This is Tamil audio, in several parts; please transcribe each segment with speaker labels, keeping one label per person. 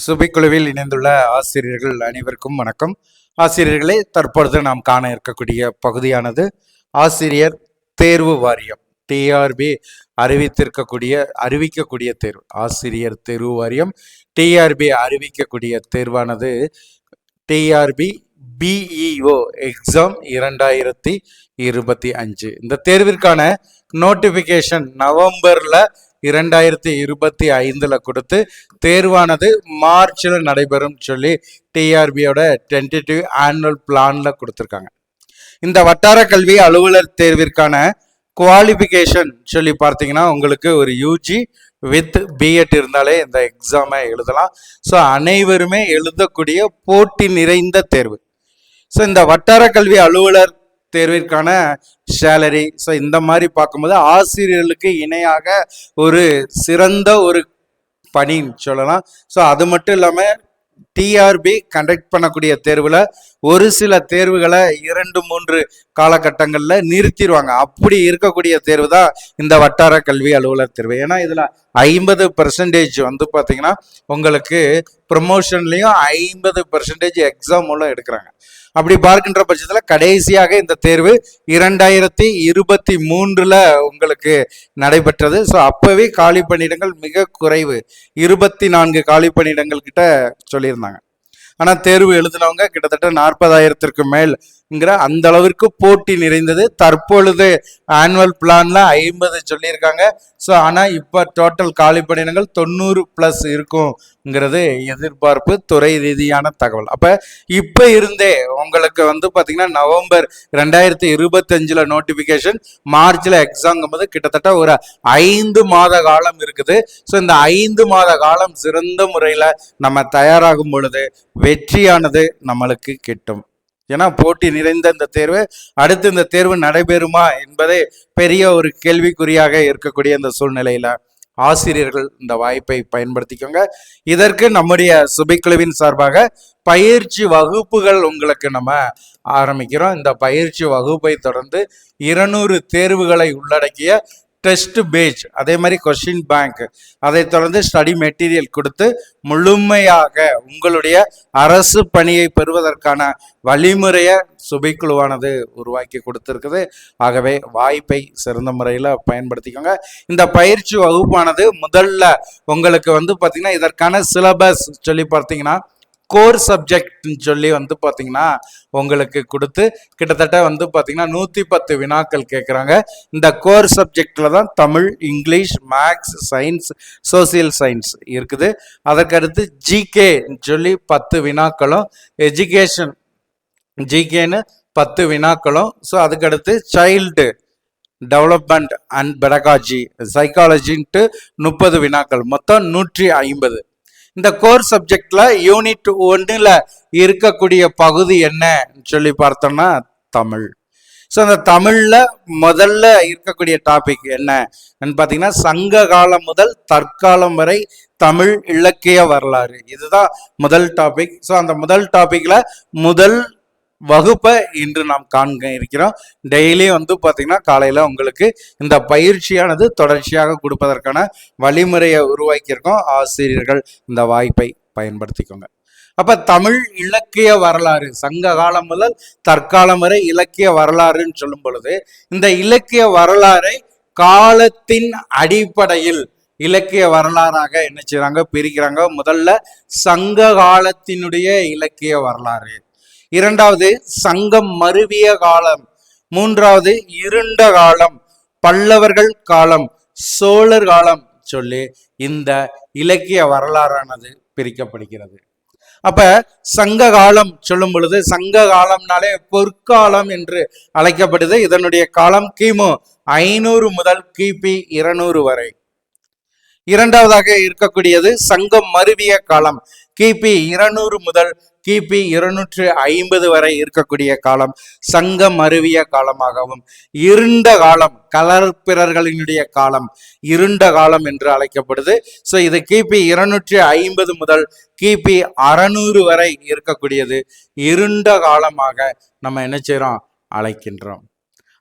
Speaker 1: சுபைக்குழுவில் இணைந்துள்ள ஆசிரியர்கள் அனைவருக்கும் வணக்கம். ஆசிரியர்களே, தற்பொழுது நாம் காண இருக்கக்கூடிய பகுதியானது ஆசிரியர் தேர்வு வாரியம் டிஆர்பி அறிவிக்கக்கூடிய தேர்வு. ஆசிரியர் தேர்வு வாரியம் டிஆர்பி அறிவிக்கக்கூடிய தேர்வானது டிஆர்பி பிஇஓ எக்ஸாம் 2025. இந்த தேர்விற்கான நோட்டிபிகேஷன் நவம்பர்ல 2025 கொடுத்து தேர்வானது மார்ச்ல நடைபெறும் சொல்லி டிஆர்பியோட டென்டேட்டிவ் ஆனுவல் பிளான்ல கொடுத்துருக்காங்க. இந்த வட்டார கல்வி அலுவலர் தேர்விற்கான குவாலிஃபிகேஷன் சொல்லி பார்த்தீங்கன்னா உங்களுக்கு ஒரு யூஜி வித் பிஎட் இருந்தாலே இந்த எக்ஸாமை எழுதலாம். ஸோ அனைவருமே எழுதக்கூடிய போட்டி நிறைந்த தேர்வு. ஸோ இந்த வட்டார கல்வி அலுவலர் தேர்விற்கான சேலரி, ஸோ இந்த மாதிரி பார்க்கும்போது ஆசிரியர்களுக்கு இணையாக ஒரு சிறந்த ஒரு பணின்னு சொல்லலாம். ஸோ அது மட்டும் இல்லாமல் டிஆர்பி கண்டக்ட் பண்ணக்கூடிய தேர்வில் ஒரு சில தேர்வுகளை 2-3 காலகட்டங்களில் நிறுத்திடுவாங்க. அப்படி இருக்கக்கூடிய தேர்வு தான் இந்த வட்டார கல்வி அலுவலர் தேர்வு. ஏன்னா இதில் 50% வந்து பார்த்தீங்கன்னா உங்களுக்கு ப்ரமோஷன்லேயும் 50% எக்ஸாம் மூலம் எடுக்கிறாங்க. அப்படி பார்க்கின்ற பட்சத்தில் கடைசியாக இந்த தேர்வு 2023 உங்களுக்கு நடைபெற்றது. ஸோ அப்பவே காலி பணியிடங்கள் மிக குறைவு, 24 காலி பணியிடங்கள் கிட்ட சொல்லியிருந்தாங்க. ஆனால் தேர்வு எழுதினவங்க கிட்டத்தட்ட 40,000க்கு மேல்ங்கிற அந்த அளவிற்கு போட்டி நிறைந்தது. தற்பொழுது ஆனுவல் பிளான்ல 50 சொல்லியிருக்காங்க. ஸோ ஆனால் இப்போ டோட்டல் காலி பணியிடங்கள் 90+ இருக்குங்கிறது எதிர்பார்ப்பு, துறை ரீதியான தகவல். அப்போ இப்போ இருந்தே உங்களுக்கு வந்து பார்த்தீங்கன்னா நவம்பர் 2025 நோட்டிஃபிகேஷன், மார்ச்ல எக்ஸாம் போது கிட்டத்தட்ட ஒரு 5 மாத காலம் இருக்குது. ஸோ இந்த 5 மாத காலம் சிறந்த முறையில் நம்ம தயாராகும் பொழுது வெற்றியானது நம்மளுக்கு கிட்டும். ஏன்னா போட்டி நிறைந்த இந்த தேர்வு, அடுத்து இந்த தேர்வு நடைபெறுமா என்பதே பெரிய ஒரு கேள்விக்குறியாக இருக்கக்கூடிய இந்த சூழ்நிலையில ஆசிரியர்கள் இந்த வாய்ப்பை பயன்படுத்திக்கோங்க. இதற்கு நம்முடைய சுபைக்குழுவின் சார்பாக பயிற்சி வகுப்புகள் உங்களுக்கு நம்ம ஆரம்பிக்கிறோம். இந்த பயிற்சி வகுப்பை தொடர்ந்து 200 தேர்வுகளை உள்ளடக்கிய டெஸ்ட் பேஜ், அதே மாதிரி கொஸ்டின் பேங்க், அதை தொடர்ந்து ஸ்டடி மெட்டீரியல் கொடுத்து முழுமையாக உங்களுடைய அரசு பணியை பெறுவதற்கான வழிமுறையை சுபைக்குழுவானது உருவாக்கி கொடுத்துருக்குது. ஆகவே வாய்ப்பை சிறந்த முறையில் பயன்படுத்திக்கோங்க. இந்த பயிற்சி வகுப்பானது முதல்ல உங்களுக்கு வந்து பார்த்தீங்கன்னா இதற்கான சிலபஸ் சொல்லி பார்த்தீங்கன்னா கோர் சப்ஜெக்ட்னு சொல்லி வந்து பார்த்தீங்கன்னா உங்களுக்கு கொடுத்து கிட்டத்தட்ட வந்து பார்த்தீங்கன்னா 110 வினாக்கள் கேட்குறாங்க. இந்த கோர் சப்ஜெக்டில் தான் Tamil, English, maths, science, social science இருக்குது. அதற்கடுத்து ஜிகே சொல்லி 10 வினாக்களும், எஜுகேஷன் ஜிகேன்னு 10 வினாக்களும், ஸோ அதுக்கடுத்து சைல்டு டெவலப்மெண்ட் அண்ட் பெடகாஜி, சைக்காலஜின்ட்டு 30 வினாக்கள், மொத்தம் 150. இந்த கோர் சப்ஜெக்ட்ல யூனிட் 1ல இருக்கக்கூடிய பகுதி என்ன சொல்லி பார்த்தோம்னா தமிழ். ஸோ அந்த தமிழ்ல முதல்ல இருக்கக்கூடிய டாபிக் என்னன்னு பார்த்தீங்கன்னா சங்க காலம் முதல் தற்காலம் வரை தமிழ் இலக்கிய வரலாறு, இதுதான் முதல் டாபிக். ஸோ அந்த முதல் டாபிக்ல முதல் வகுப்பை இன்று நாம் காண்க இருக்கிறோம். டெய்லி வந்து பார்த்தீங்கன்னா காலையில் உங்களுக்கு இந்த பயிற்சியானது தொடர்ச்சியாக கொடுப்பதற்கான வழிமுறையை உருவாக்கியிருக்கோம். ஆசிரியர்கள் இந்த வாய்ப்பை பயன்படுத்திக்கோங்க. அப்போ தமிழ் இலக்கிய வரலாறு, சங்க காலம் முதல் தற்காலம் வரை இலக்கிய வரலாறுன்னு சொல்லும் பொழுது இந்த இலக்கிய வரலாறை காலத்தின் அடிப்படையில் இலக்கிய வரலாறாக என்ன செய்யறாங்க, பிரிக்கிறாங்க. முதல்ல சங்க காலத்தினுடைய இலக்கிய வரலாறு, இரண்டாவது சங்கம் மருவிய காலம், மூன்றாவது இருண்ட காலம், பல்லவர்கள் காலம், சோழர் காலம் சொல்லி இந்த இலக்கிய வரலாறானது பிரிக்கப்படுகிறது. அப்ப சங்க காலம் சொல்லும் பொழுது சங்க காலம்னாலே பொற்காலம் என்று அழைக்கப்படுது. இதனுடைய காலம் கிமு 500 முதல் கிபி 200 வரை. இரண்டாவதாக இருக்கக்கூடியது சங்கம் மருவிய காலம், கிபி 200 முதல் கிபி 250 வரை இருக்கக்கூடிய காலம் சங்கம் மருவிய காலமாகவும், இருண்ட காலம் கலப்பிரர்களினுடைய காலம் இருண்ட காலம் என்று அழைக்கப்படுது. ஸோ இது கிபி 250 முதல் கிபி 600 வரை இருக்கக்கூடியது இருண்ட காலமாக நம்ம என்ன செய்யறோம், அழைக்கின்றோம்.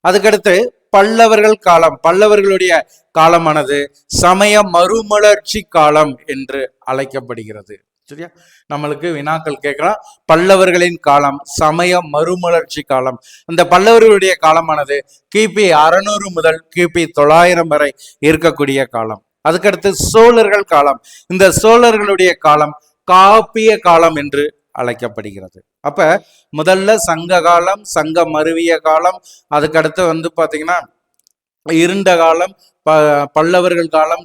Speaker 1: அதுக்கடுத்து பல்லவர்கள் காலம், பல்லவர்களுடைய காலமானது சமய மறுமலர்ச்சி காலம் என்று அழைக்கப்படுகிறது. சரியா? நம்மளுக்கு வினாக்கள் கேட்கலாம். பல்லவர்களின் காலம், சமய மறுமலர்ச்சி காலம். இந்த பல்லவர்களுடைய காலமானது கிபி 600 முதல் கிபி 900 வரை இருக்கக்கூடிய காலம். அதுக்கடுத்து சோழர்கள் காலம். இந்த சோழர்களுடைய காலம் காப்பிய காலம் என்று அழைக்கப்படுகிறது. அப்ப முதல்ல சங்க காலம், சங்க மருவிய காலம், அதுக்கடுத்து பாத்தீங்கன்னா இருண்ட காலம், பல்லவர்கள் காலம்,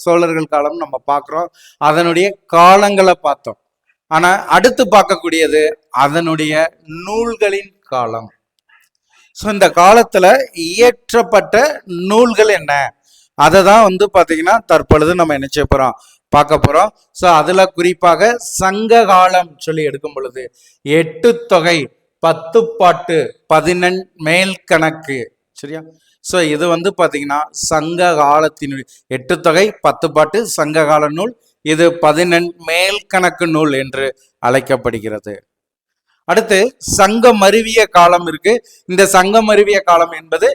Speaker 1: சோழர்கள் காலம் நம்ம பார்க்கிறோம். அதனுடைய காலங்களை பார்த்தோம். ஆனா அடுத்து பார்க்கக்கூடியது அதனுடைய நூல்களின் காலம். ஸோ இந்த காலத்துல இயற்றப்பட்ட நூல்கள் என்ன, அதை தான் பாத்தீங்கன்னா தற்பொழுது நம்ம என்ன செய்ய போறோம், பார்க்க போறோம். ஸோ அதுல குறிப்பாக சங்க காலம் சொல்லி எடுக்கும் பொழுது 8 தொகை, 10 பாட்டு, 11 மேல் கணக்கு. சரியா? ஸோ இது பாத்தீங்கன்னா சங்க காலத்தினுடைய 8 தொகை, 10 பாட்டு சங்க கால நூல். இது 11 மேல் கணக்கு நூல் என்று அழைக்கப்படுகிறது. அடுத்து சங்க மருவிய காலம் இருக்கு. இந்த சங்க மருவிய காலம் என்பது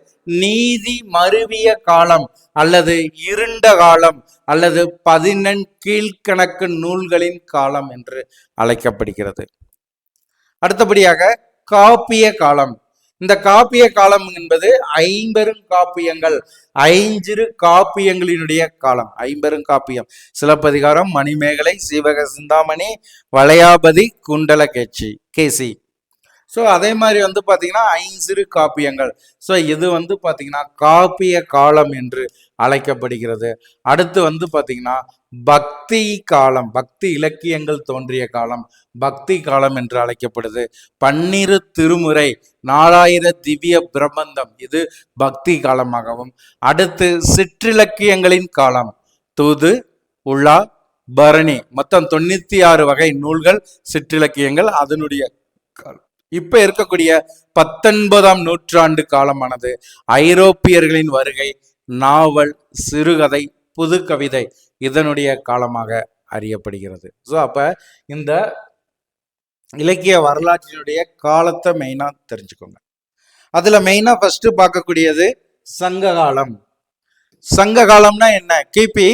Speaker 1: நீதி மருவிய காலம் அல்லது இருண்ட காலம் அல்லது 11 கீழ்கணக்கு நூல்களின் காலம் என்று அழைக்கப்படுகிறது. அடுத்தபடியாக காப்பிய காலம். இந்த காப்பிய காலம் என்பது 50 காப்பியங்கள், 5 காப்பியங்களினுடைய காலம். 50 காப்பியம்: சிலப்பதிகாரம், மணிமேகலை, சீவக சிந்தாமணி, வளையாபதி, குண்டலகேசி. ஸோ அதே மாதிரி பாத்தீங்கன்னா 5 காப்பியங்கள். ஸோ இது பாத்தீங்கன்னா காப்பிய காலம் என்று அழைக்கப்படுகிறது. அடுத்து பாத்தீங்கன்னா பக்தி காலம், பக்தி இலக்கியங்கள் தோன்றிய காலம் பக்தி காலம் என்று அழைக்கப்படுது. 12 திருமுறை, 4000 திவ்ய பிரபந்தம், இது பக்தி காலமாகவும். அடுத்து சிற்றிலக்கியங்களின் காலம்: தூது, உலா, பரணி, மொத்தம் 96 வகை நூல்கள் சிற்றிலக்கியங்கள், அதனுடைய காலம். இப்ப இருக்கக்கூடிய 19ஆம் நூற்றாண்டு காலமானது ஐரோப்பியர்களின் வருகை, நாவல், சிறுகதை, புது கவிதை இதனுடைய காலமாக அறியப்படுகிறது. ஸோ அப்ப இந்த இலக்கிய வரலாற்றினுடைய காலத்தை மெயினா தெரிஞ்சுக்கோங்க. அதுல மெயினா ஃபர்ஸ்ட் பார்க்கக்கூடியது சங்க காலம். சங்க காலம்னா என்ன? கிபி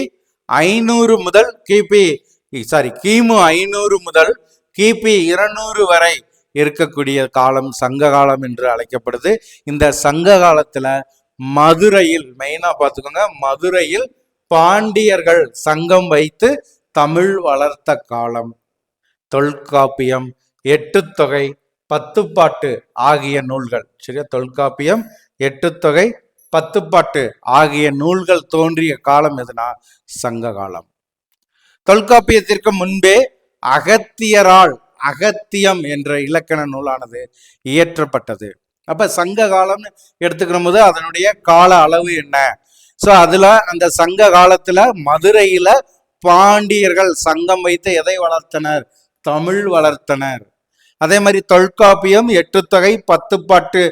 Speaker 1: 500 முதல் கிமு 500 முதல் கிபி 200 வரை இருக்கக்கூடிய காலம் சங்க காலம் என்று அழைக்கப்படுது. இந்த சங்க காலத்துல மதுரையில் மெயினா பார்த்துக்கோங்க, மதுரையில் பாண்டியர்கள் சங்கம் வைத்து தமிழ் வளர்த்த காலம். தொல்காப்பியம், 8 தொகை, 10 பாட்டு ஆகிய நூல்கள். சரியா? தொல்காப்பியம், 8 தொகை, 10 பாட்டு ஆகிய நூல்கள் தோன்றிய காலம் எதுனா சங்க காலம். தொல்காப்பியத்திற்கு முன்பே அகத்தியரால் அகத்தியம் என்ற இலக்கண நூலானது இயற்றப்பட்டது. அப்ப சங்க காலம் எடுத்துக்கிற போது அதனுடைய கால அளவு என்ன? ஸோ அதுல அந்த சங்க காலத்துல மதுரையில பாண்டியர்கள் சங்கம் வைத்து எதை வளர்த்தனர்? தமிழ் வளர்த்தனர். அதே மாதிரி தொல்காப்பியம், 8 தொகை, 10 பாட்டு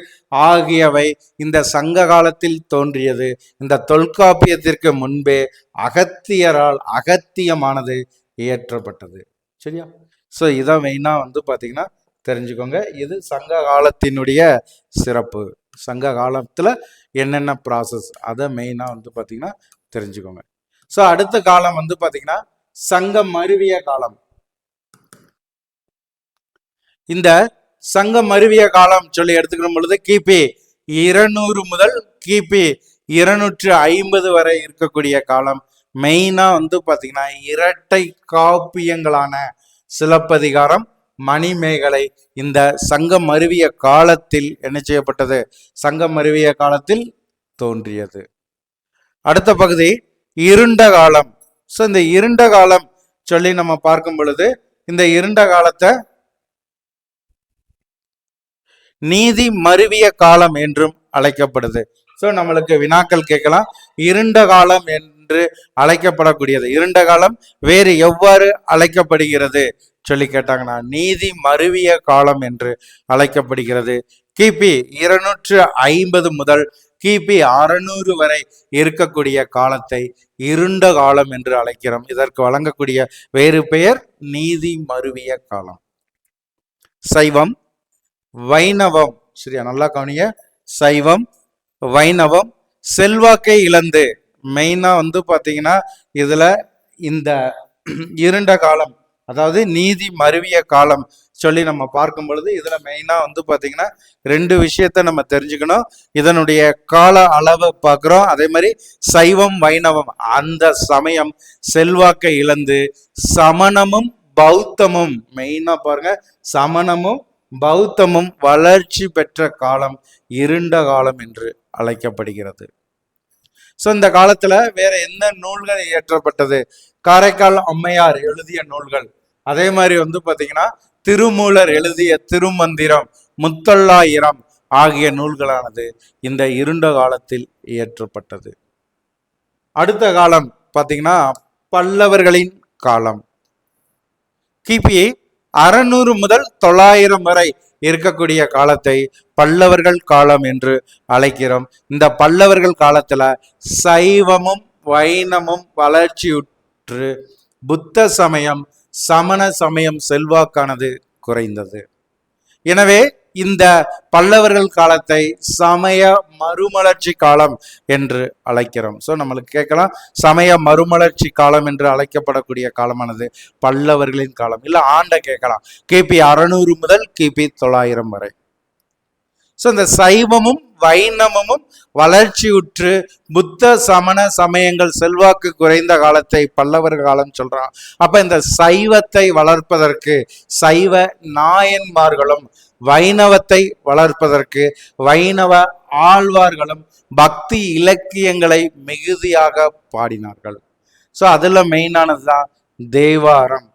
Speaker 1: ஆகியவை இந்த சங்க காலத்தில் தோன்றியது. இந்த தொல்காப்பியத்திற்கு முன்பே அகத்தியரால் அகத்தியமானது இயற்றப்பட்டது. சரியா? ஸோ இதான் மெயினா பாத்தீங்கன்னா தெரிஞ்சுக்கோங்க. இது சங்க காலத்தினுடைய சிறப்பு. சங்க காலத்துல என்னென்ன ப்ராசஸ் அதை மெயினா பாத்தீங்கன்னா தெரிஞ்சுக்கோங்க. ஸோ அடுத்த காலம் பாத்தீங்கன்னா சங்கம் மருவிய காலம். இந்த சங்கம் மருவிய காலம் சொல்லி எடுத்துக்கிற பொழுது கிபி 200 முதல் கிபி 250 வரை இருக்கக்கூடிய காலம். மெயினா பாத்தீங்கன்னா இரட்டை காப்பியங்களான சிலப்பதிகாரம், மணிமேகலை இந்த சங்கம் மருவிய காலத்தில் என்ன செய்யப்பட்டது? சங்கம் மருவிய காலத்தில் தோன்றியது. அடுத்த பகுதி இருண்ட காலம். ஸோ இந்த இருண்ட காலம் சொல்லி நம்ம பார்க்கும் பொழுது இந்த இருண்ட காலத்தை நீதி மருவிய காலம் என்றும் அழைக்கப்படுது. ஸோ நம்மளுக்கு வினாக்கள் கேட்கலாம். இருண்ட காலம் என்று அழைக்கப்படக்கூடியது, இருண்ட காலம் வேறு எவ்வாறு அழைக்கப்படுகிறது சொல்லி கேட்டாங்கன்னா நீதி மருவிய காலம் என்று அழைக்கப்படுகிறது. கிபி 250 முதல் கிபி 600 வரை இருக்கக்கூடிய காலத்தை இருண்ட காலம் என்று அழைக்கிறோம். இதற்கு வழங்கக்கூடிய வேறு பெயர் நீதி மருவிய காலம். சைவம், வைணவம், சரியா நல்லா கவனிங்க, சைவம், வைணவம் செல்வாக்கை இழந்து மெயினா பாத்தீங்கன்னா இதுல இந்த இருண்ட காலம் அதாவது நீதி மருவிய காலம் சொல்லி நம்ம பார்க்கும் பொழுது இதுல மெயினா பாத்தீங்கன்னா 2 விஷயத்த நம்ம தெரிஞ்சுக்கணும். இதனுடைய கால அளவை பார்க்கிறோம். அதே மாதிரி சைவம் வைணவம் அந்த சமயம் செல்வாக்கை இழந்து சமணமும் பௌத்தமும் மெயினா பாருங்க, சமணமும் பௌத்தமும் வளர்ச்சி பெற்ற காலம் இருண்ட காலம் என்று அழைக்கப்படுகிறது. ஸோ இந்த காலத்துல வேற எந்த நூல்கள் இயற்றப்பட்டது? காரைக்கால் அம்மையார் எழுதிய நூல்கள், அதே மாதிரி பாத்தீங்கன்னா திருமூலர் எழுதிய திருமந்திரம், முத்தொள்ளாயிரம் ஆகிய நூல்களானது இந்த இருண்ட காலத்தில் இயற்றப்பட்டது. அடுத்த காலம் பாத்தீங்கன்னா பல்லவர்களின் காலம். கிபி 600 முதல் 900 வரை இருக்கக்கூடிய காலத்தை பல்லவர்கள் காலம் என்று அழைக்கிறோம். இந்த பல்லவர்கள் காலத்துல சைவமும் வைணமும் வளர்ச்சியுற்று புத்த சமயம் சமண சமயம் செல்வாக்கானது குறைந்தது. எனவே இந்த பல்லவர்கள் காலத்தை சமய மறுமலர்ச்சி காலம் என்று அழைக்கிறோம். ஸோ நம்மளுக்கு கேட்கலாம், சமய மறுமலர்ச்சி காலம் என்று அழைக்கப்படக்கூடிய காலமானது பல்லவர்களின் காலம். இல்லை ஆண்ட கேட்கலாம், கிபி 600 முதல் கிபி 900 வரை. ஸோ இந்த சைவமும் வைணவமும் வளர்ச்சியுற்று புத்த சமண சமயங்கள் செல்வாக்கு குறைந்த காலத்தை பல்லவர் காலம் சொல்றான். அப்ப இந்த சைவத்தை வளர்ப்பதற்கு சைவ நாயன்மார்களும், வைணவத்தை வளர்ப்பதற்கு வைணவ ஆழ்வார்களும் பக்தி இலக்கியங்களை மிகுதியாக பாடினார்கள். ஸோ அதுல மெயினானதுதான் தேவாரம்,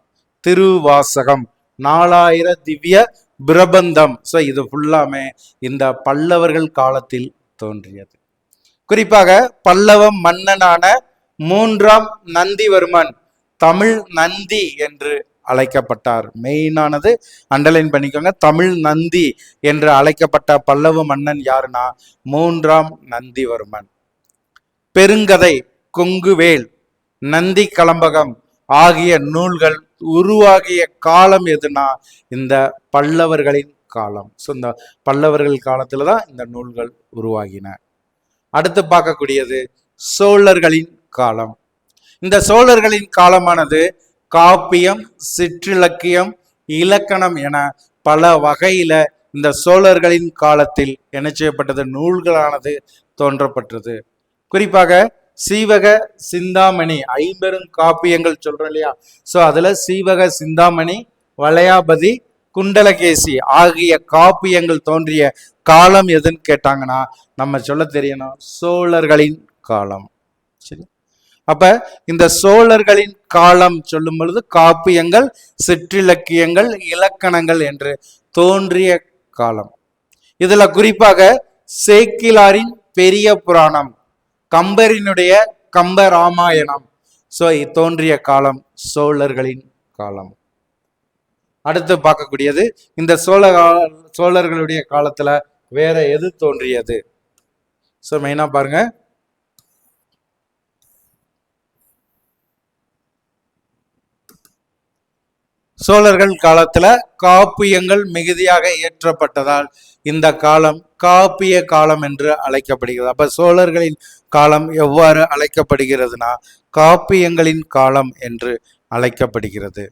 Speaker 1: திருவாசகம், 4000 திவ்ய பிரபந்தம். ஸோ இது ஃபுல்லாமே இந்த பல்லவர்கள் காலத்தில் தோன்றியது. குறிப்பாக பல்லவ மன்னனான 3ஆம் நந்திவர்மன் தமிழ் நந்தி என்று அழைக்கப்பட்டார். மெயினானது அண்டர்லைன் பண்ணிக்கோங்க, தமிழ் நந்தி என்று அழைக்கப்பட்ட பல்லவ மன்னன் யாருன்னா 3ஆம் நந்திவர்மன். பெருங்கதை, கொங்குவேல், நந்தி கலம்பகம் ஆகிய நூல்கள் உருவாகிய காலம் எதுனா இந்த பல்லவர்களின் காலம். ஸோ இந்த பல்லவர்கள் காலத்துல தான் இந்த நூல்கள் உருவாகின. அடுத்து பார்க்கக்கூடியது சோழர்களின் காலம். இந்த சோழர்களின் காலமானது காப்பியம், சிற்றிலக்கியம், இலக்கணம் என பல வகையில இந்த சோழர்களின் காலத்தில் என்ன செய்யப்பட்டது? நூல்களானது தோன்றப்பட்டது. குறிப்பாக சீவக சிந்தாமணி, 50 காப்பியங்கள் சொல்றோம் இல்லையா? ஸோ அதுல சீவக சிந்தாமணி, வளையாபதி, குண்டலகேசி ஆகிய காப்பியங்கள் தோன்றிய காலம் எதுன்னு கேட்டாங்கன்னா நம்ம சொல்ல தெரியணும், சோழர்களின் காலம். சரி, அப்ப இந்த சோழர்களின் காலம் சொல்லும் பொழுது காப்பியங்கள், சிற்றிலக்கியங்கள், இலக்கணங்கள் என்று தோன்றிய காலம். இதுல குறிப்பாக சேக்கிலாரின் பெரிய புராணம், கம்பரினுடைய கம்ப ராமாயணம் ஸோ தோன்றிய காலம் சோழர்களின் காலம். அடுத்து பார்க்கக்கூடியது இந்த சோழர்களுடைய காலத்துல வேற எது தோன்றியது? ஸோ மெயினா பாருங்க, சோழர்கள் காலத்துல காப்பியங்கள் மிகுதியாக இயற்றப்பட்டதால் இந்த காலம் காப்பிய காலம் என்று அழைக்கப்படுகிறது. அப்ப சோழர்களின் காலம் எவ்வாறு அழைக்கப்படுகிறதுனா காப்பியங்களின் காலம் என்று அழைக்கப்படுகிறது.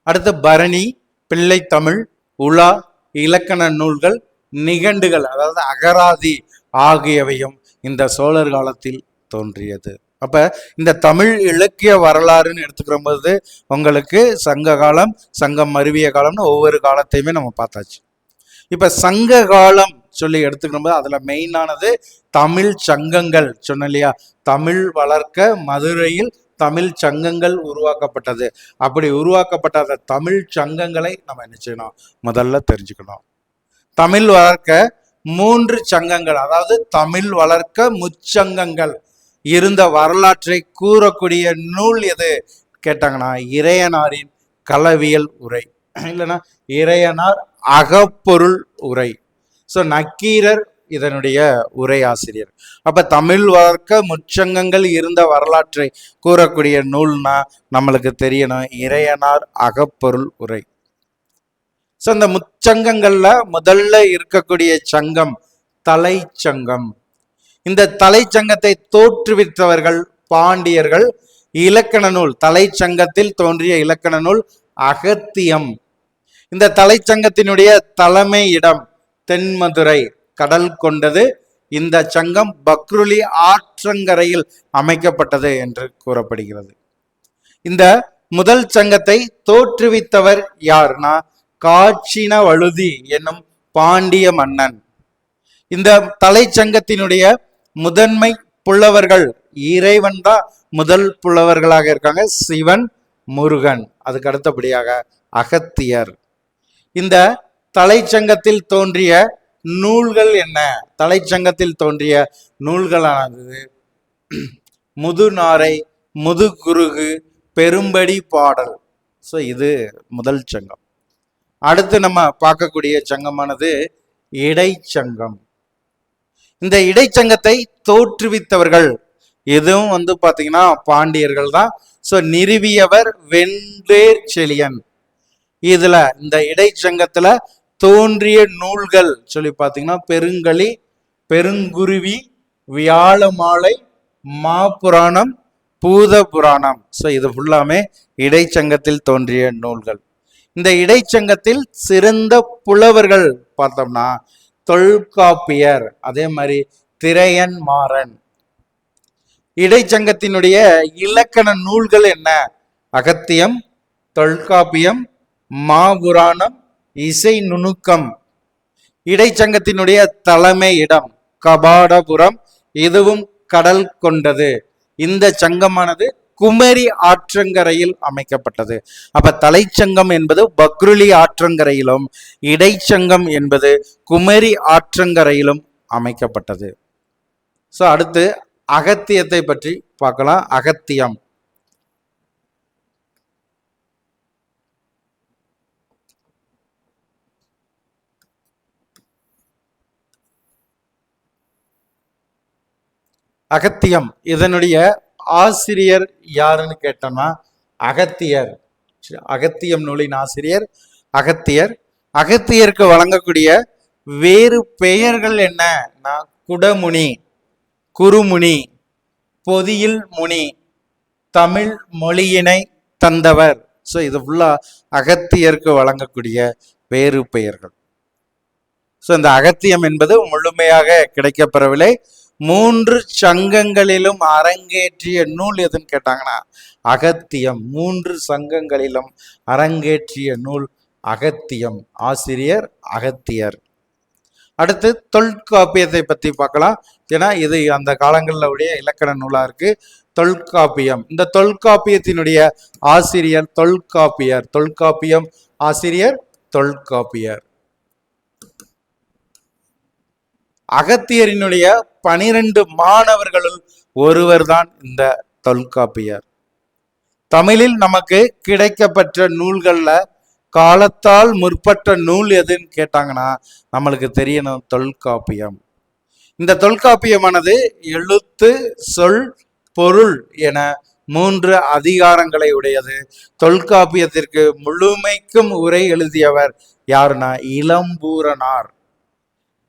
Speaker 1: அடுத்து பரணி, பிள்ளைத்தமிழ், உலா, இலக்கண நூல்கள், நிகண்டுகள் அதாவது அகராதி ஆகியவையும் இந்த சோழர் காலத்தில் தோன்றியது. அப்ப இந்த தமிழ் இலக்கிய வரலாறுன்னு எடுத்துக்கிற போது உங்களுக்கு சங்க காலம், சங்கம் மருவிய காலம்னு ஒவ்வொரு காலத்தையுமே நம்ம பார்த்தாச்சு. இப்ப சங்க காலம் சொல்லி எடுத்துக்கிற போது அதுல மெயினானது தமிழ் சங்கங்கள் சொன்ன இல்லையா? தமிழ் வளர்க்க மதுரையில் தமிழ் சங்கங்கள் உருவாக்கப்பட்டது. அப்படி உருவாக்கப்பட்ட அந்த தமிழ் சங்கங்களை நம்ம என்ன செய்யணும்? முதல்ல தெரிஞ்சுக்கணும். தமிழ் வளர்க்க 3 சங்கங்கள், அதாவது தமிழ் வளர்க்க முச்சங்கங்கள் இருந்த வரலாற்றை கூறக்கூடிய நூல் எது கேட்டாங்கன்னா இறையனாரின் களவியல் உரை, இல்லைன்னா இறையனார் அகப்பொருள் உரை. ஸோ நக்கீரர் இதனுடைய உரை ஆசிரியர். அப்ப தமிழ் வளர்க்க முச்சங்கங்கள் இருந்த வரலாற்றை கூறக்கூடிய நூல்னா நம்மளுக்கு தெரியணும் இறையனார் அகப்பொருள் உரை. ஸோ இந்த முச்சங்கங்கள்ல முதல்ல இருக்கக்கூடிய சங்கம் தலைச்சங்கம். இந்த தலைச்சங்கத்தை தோற்றுவித்தவர்கள் பாண்டியர்கள். இலக்கண நூல், தலைச்சங்கத்தில் தோன்றிய இலக்கண நூல் அகத்தியம். இந்த தலைச்சங்கத்தினுடைய தலைமை இடம் தென்மதுரை, கடல் கொண்டது. இந்த சங்கம் பக்ருலி ஆற்றங்கரையில் அமைக்கப்பட்டது என்று கூறப்படுகிறது. இந்த முதல் சங்கத்தை தோற்றுவித்தவர் யார்னா காட்சின வழுதி என்னும் பாண்டிய மன்னன். இந்த தலைச்சங்கத்தினுடைய முதன்மை புலவர்கள், இறைவன் தான் முதல் புலவர்களாக இருக்காங்க, சிவன், முருகன். அதுக்கு அடுத்தபடியாக அகத்தியர். இந்த தலைச்சங்கத்தில் தோன்றிய நூல்கள் என்ன? தலைச்சங்கத்தில் தோன்றிய நூல்களானது முதுநாரை, முதுகுருகு, பெரும்படி பாடல். ஸோ இது முதல் சங்கம். அடுத்து நம்ம பார்க்கக்கூடிய சங்கமானது இடைச்சங்கம். இந்த இடைச்சங்கத்தை தோற்றுவித்தவர்கள் இதுவும் பார்த்தீங்கன்னா பாண்டியர்கள் தான். ஸோ நிறுவியவர் வெண்வேர் செழியன். இதுல இந்த இடைச்சங்கத்துல தோன்றிய நூல்கள் சொல்லி பார்த்தீங்கன்னா பெருங்களி, பெருங்குருவி, வியாழமாலை, மாபுராணம், பூத புராணம். ஸோ இது ஃபுல்லாமே இடைச்சங்கத்தில் தோன்றிய நூல்கள். இந்த இடைச்சங்கத்தில் சிறந்த புலவர்கள் பார்த்தோம்னா தொல்காப்பியர், அதே மாதிரி திரையன் மாறன். இடைச்சங்கத்தினுடைய இலக்கண நூல்கள் என்ன? அகத்தியம், தொல்காப்பியம், மாபுராணம், இசை நுணுக்கம். இடைச்சங்கத்தினுடைய தலைமை இடம் கபாடபுரம், இதுவும் கடல் கொண்டது. இந்த சங்கமானது குமரி ஆற்றங்கரையில் அமைக்கப்பட்டது. அப்ப தலைச்சங்கம் என்பது பக்ருலி ஆற்றங்கரையிலும், இடைச்சங்கம் என்பது குமரி ஆற்றங்கரையிலும் அமைக்கப்பட்டது. ஸோ அடுத்து அகத்தியத்தை பற்றி பார்க்கலாம். அகத்தியம் அகத்தியம் இதனுடைய ஆசிரியர் யாருன்னு கேட்டோம்னா அகத்தியர். அகத்தியம் நூலின் ஆசிரியர் அகத்தியர். அகத்தியருக்கு வழங்கக்கூடிய வேறு பெயர்கள் என்ன? குடமுனி, குருமுனி, பொதியில் முனி, தமிழ் மொழியினை தந்தவர். ஸோ இது ஃபுல்லா அகத்தியருக்கு வழங்கக்கூடிய வேறு பெயர்கள். ஸோ இந்த அகத்தியம் என்பது முழுமையாக கிடைக்கப்பெறவில்லை. 3 சங்கங்களிலும் அரங்கேற்றிய நூல் எதுன்னு கேட்டாங்கன்னா அகத்தியம். 3 சங்கங்களிலும் அரங்கேற்றிய நூல் அகத்தியம். ஆசிரியர் அகத்தியர். அடுத்து தொல்காப்பியத்தை பற்றி பார்க்கலாம். ஏன்னா இது அந்த காலங்களில் உடைய இலக்கண நூலா இருக்கு தொல்காப்பியம். இந்த தொல்காப்பியத்தினுடைய ஆசிரியர் தொல்காப்பியர். தொல்காப்பியம் ஆசிரியர் தொல்காப்பியர். அகத்தியரினுடைய 12 மாணவர்களுள் ஒருவர் தான் இந்த தொல்காப்பியர். தமிழில் நமக்கு கிடைக்கப்பெற்ற நூல்கள்ல காலத்தால் முற்பட்ட நூல் எதுன்னு கேட்டாங்கன்னா நம்மளுக்கு தெரியணும் தொல்காப்பியம். இந்த தொல்காப்பியமானது எழுத்து, சொல், பொருள் என 3 அதிகாரங்களை உடையது. தொல்காப்பியத்திற்கு முழுமைக்கும் உரை எழுதியவர் யாருன்னா இளம்பூரணார்.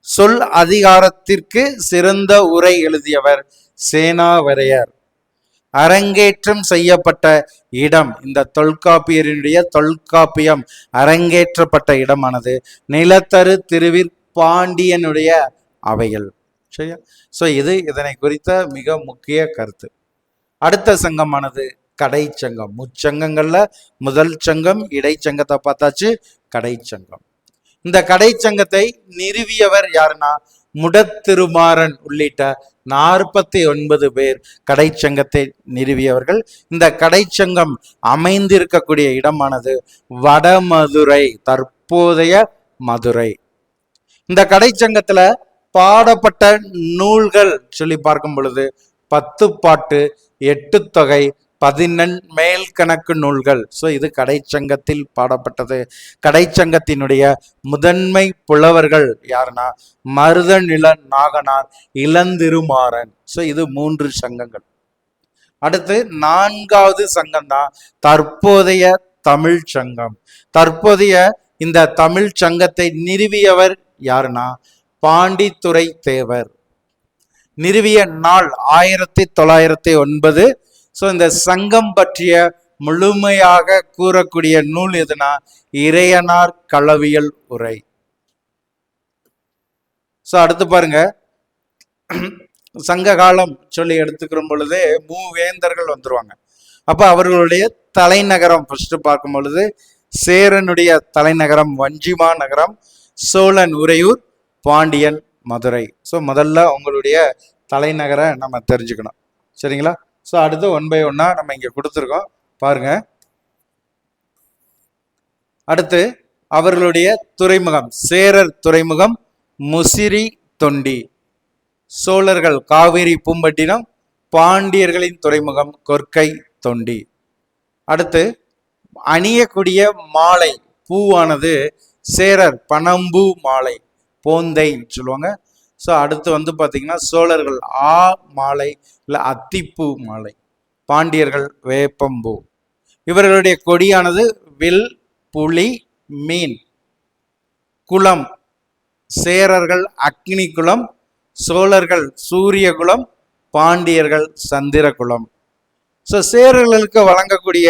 Speaker 1: சொல் அதிகாரத்திற்கு சிறந்த உரை எழுதியவர் சேனாவரையர். அரங்கேற்றம் செய்யப்பட்ட இடம், இந்த தொல்காப்பியரினுடைய தொல்காப்பியம் அரங்கேற்றப்பட்ட இடமானது நிலத்தரு திருவிற் பாண்டியனுடைய அவைகள். சரியா? ஸோ இது இதனை குறித்த மிக முக்கிய கருத்து. அடுத்த சங்கமானது கடைச்சங்கம். முச்சங்கங்கள்ல முதல் சங்கம் இடைச்சங்கத்தை பார்த்தாச்சு, கடைச்சங்கம். இந்த கடைச்சங்கத்தை நிறுவியவர் யாருன்னா முடத்திருமாறன் உள்ளிட்ட 49 பேர் கடைச்சங்கத்தை நிறுவியவர்கள். இந்த கடைச்சங்கம் அமைந்திருக்கக்கூடிய இடமானது வடமதுரை, தற்போதைய மதுரை. இந்த கடைச்சங்கத்துல பாடப்பட்ட நூல்கள் சொல்லி பார்க்கும் பொழுது 10 பாட்டு, 8 தொகை, 11 மேல் கணக்கு நூல்கள். ஸோ இது கடைச்சங்கத்தில் பாடப்பட்டது. கடைச்சங்கத்தினுடைய முதன்மை புலவர்கள் யாருன்னா மருதநில நாகனார், இளந்திருமாறன். ஸோ இது 3 சங்கங்கள். அடுத்து 4வது சங்கம் தான் தற்போதைய தமிழ் சங்கம். தற்போதைய இந்த தமிழ் சங்கத்தை நிறுவியவர் யாருன்னா பாண்டித்துரை தேவர். நிறுவிய நாள் 1909. ஸோ இந்த சங்கம் பற்றிய முழுமையாக கூறக்கூடிய நூல் எதுனா இறையனார் களவியல் உரை. ஸோ அடுத்து பாருங்க, சங்க காலம் சொல்லி எடுத்துக்கிற பொழுது மூவேந்தர்கள் வந்துருவாங்க. அப்ப அவர்களுடைய தலைநகரம் ஃபர்ஸ்ட் பார்க்கும் பொழுது சேரனுடைய தலைநகரம் வஞ்சிமா நகரம், சோழன் உறையூர், பாண்டியன் மதுரை. ஸோ முதல்ல உங்களுடைய தலைநகரை நம்ம தெரிஞ்சுக்கணும். சரிங்களா? ஸோ அடுத்து 1 by 1 நம்ம இங்க கொடுத்துருக்கோம் பாருங்க. அடுத்து அவர்களுடைய துறைமுகம், சேரர் துறைமுகம் முசிறி தொண்டி, சோழர்கள் காவிரி பூம்பட்டினம், பாண்டியர்களின் துறைமுகம் கொற்கை தொண்டி. அடுத்து அணியக்கூடிய மாலை பூவானது சேரர் பனம்பூ மாலை, போந்தைன்னு சொல்லுவாங்க. ஸோ அடுத்து வந்து பார்த்தீங்கன்னா சோழர்கள் ஆ மாலை இல்லை அத்திப்பூ மாலை, பாண்டியர்கள் வேப்பம்பூ. இவர்களுடைய கொடியானது வில், புலி, மீன். குலம் சேரர்கள் அக்னி குலம், சோழர்கள் சூரிய குலம், பாண்டியர்கள் சந்திர குலம். ஸோ சேரர்களுக்கு வழங்கக்கூடிய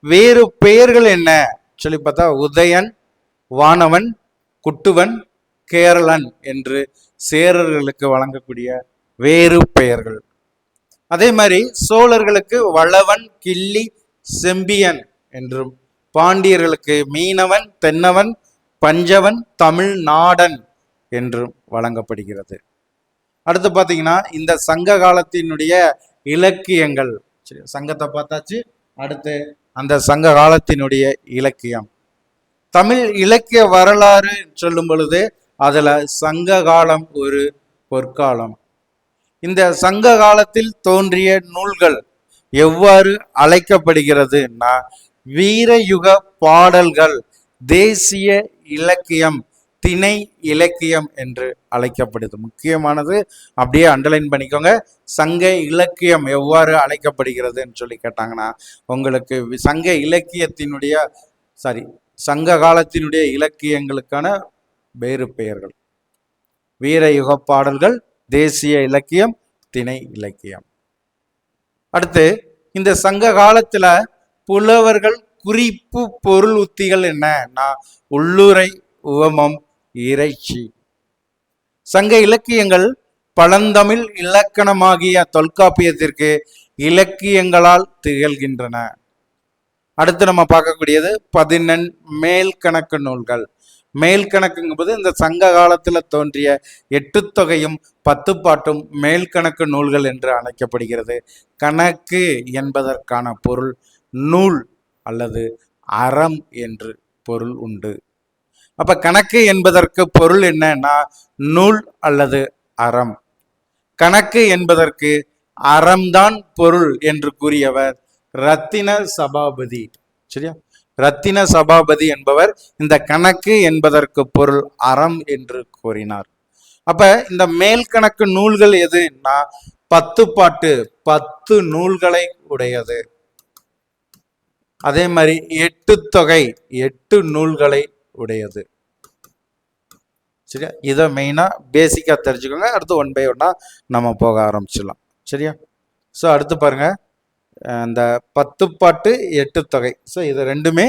Speaker 1: வேறு பெயர்கள் என்ன சொல்லி பார்த்தா உதயன், வானவன், குட்டுவன், கேரளன் என்று சேரர்களுக்கு வழங்கக்கூடிய வேறு பெயர்கள். அதே மாதிரி சோழர்களுக்கு வளவன், கிள்ளி, செம்பியன் என்றும், பாண்டியர்களுக்கு மீனவன், தென்னவன், பஞ்சவன், தமிழ் நாடன் என்றும் வழங்கப்படுகிறது. அடுத்து பார்த்தீங்கன்னா இந்த சங்க காலத்தினுடைய இலக்கியங்கள். சரி, சங்கத்தை பார்த்தாச்சு. அடுத்து அந்த சங்க காலத்தினுடைய இலக்கியம், தமிழ் இலக்கிய வரலாறு சொல்லும் பொழுது அதுல சங்க காலம் ஒரு பொற்காலம். இந்த சங்க காலத்தில் தோன்றிய நூல்கள் எவ்வாறு அழைக்கப்படுகிறதுனா வீரயுக பாடல்கள், தேசிய இலக்கியம், திணை இலக்கியம் என்று அழைக்கப்படுது. முக்கியமானது, அப்படியே அண்டர்லைன் பண்ணிக்கோங்க. சங்க இலக்கியம் எவ்வாறு அழைக்கப்படுகிறதுன்னு சொல்லி கேட்டாங்கன்னா உங்களுக்கு சங்க இலக்கியத்தினுடைய சங்க காலத்தினுடைய இலக்கியங்களுக்கான வேறு பெயர்கள்: வீரயுக பாடல்கள், தேசிய இலக்கியம், திணை இலக்கியம். அடுத்து இந்த சங்க காலத்துல புலவர்கள் குறிப்பு பொருள் உத்திகள் என்னன்னா உள்ளுரை, உவமம், இறைச்சி. சங்க இலக்கியங்கள் பழந்தமிழ் இலக்கணமாகிய தொல்காப்பியத்திற்கு இலக்கியங்களால் திகழ்கின்றன. அடுத்து நம்ம பார்க்கக்கூடியது 11 மேல்கணக்கு நூல்கள். மேல்கணக்குங்கும்போது இந்த சங்க காலத்துல தோன்றிய 8 தொகையும் 10 பாட்டும் மேல்கணக்கு நூல்கள் என்று அழைக்கப்படுகிறது. கணக்கு என்பதற்கான பொருள் நூல் அல்லது அறம் என்று பொருள் உண்டு. அப்ப கணக்கு என்பதற்கு பொருள் என்னன்னா நூல் அல்லது அறம். கணக்கு என்பதற்கு அறம்தான் பொருள் என்று கூறியவர் ரத்தின சபாபதி. சரியா? ரத்தின சபாபதி என்பவர் இந்த கணக்கு என்பதற்கு பொருள் அறம் என்று கூறினார். அப்ப இந்த மேல் கணக்கு நூல்கள் எதுன்னா 10 பாட்டு, 10 நூல்களை உடையது. அதே மாதிரி 8 தொகை, 8 நூல்களை உடையது. சரியா? இதை மெயினா பேசிக்கா தெரிஞ்சுக்கோங்க. அடுத்து 1 by 1 நம்ம போக ஆரம்பிச்சிடலாம். சரியா? ஸோ அடுத்து பாருங்க, இந்த 10 பாட்டு 8 தொகை. ஸோ இது ரெண்டுமே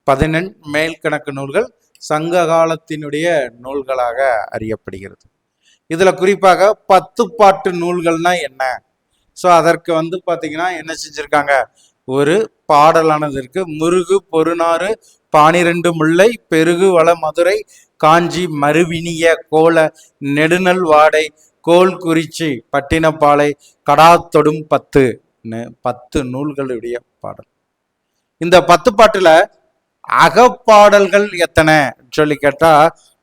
Speaker 1: 11 மேல்கணக்கு நூல்கள், சங்க காலத்தினுடைய நூல்களாக அறியப்படுகிறது. இதுல குறிப்பாக 10 பாட்டு நூல்கள்னா என்ன? ஸோ அதற்கு வந்து பார்த்தீங்கன்னா என்ன செஞ்சிருக்காங்க, ஒரு பாடலானது இருக்கு. முருகு பொருநாறு 12 முல்லை பெருகு வள மதுரை காஞ்சி மறுவினிய கோல நெடுநல் வாடை கோல் குறிச்சி பட்டினப்பாலை கடாத்தொடும் 10 நூல்களுடைய பாடல். இந்த 10 பாட்டுல அகப்பாடல்கள் எத்தனை சொல்லி கேட்டா